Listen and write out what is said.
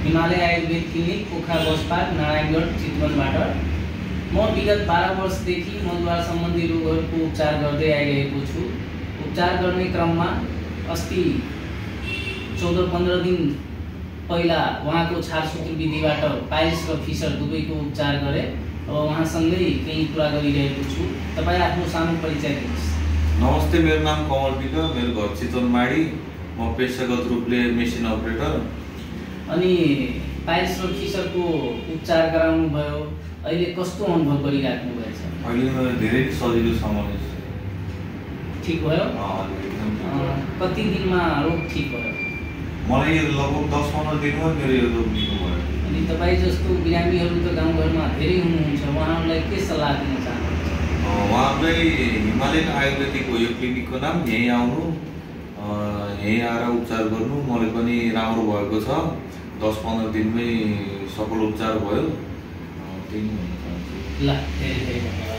Himalaya Ayurveda clinic Pokhara bus park Narayangarh चितवनबाट म विगत 12 वर्षदेखि मधुवार सम्बन्धी रोगहरूको उपचार गर्दै आइरहेको छु। उपचार गर्ने क्रममा अस्ति 14-15 दिन पहिला उहाँको छारसूत्र विधिबाट पाइल्स र फिसर दुवैको उपचार गरे। अब उहाँसँगै केही कुरा गरिरहेको छु। तपाईँ आफ्नो सानो परिचय दिनुहोस्। नमस्ते, मेरो नाम कमल विक, मेरो घर चितवनमाडी। म पेशागत रूपले मेसिन अपरेटर। अनि पाइल्स र फिसरको उपचार गराउनु भयो, अहिले कस्तो अनुभव गरिराख्नु भएछ? अहिले धेरै सजिलो समस्या ठीक भयो। कति दिनमा रोग ठीक भयो? मलाई लगभग 10-15 दिनमा मेरो यो रोग निको भयो। अनि तपाईँ जस्तो बिरामीहरू त गाउँघरमा धेरै हुनुहुन्छ, उहाँहरूलाई के सल्लाह दिन चाहनुहुन्छ? उहाँहरूलाई हिमालयन आयुर्वेदिक हो यो क्लिनिकको नाम, यहीँ आउनु, यहीँ आएर उपचार गर्नु। मलाई पनि राम्रो भएको छ, 10-15 दिनमै सफल उपचार भयो। त्यही नै भन्न चाहन्छु। ल, धेरै धेरै धन्यवाद।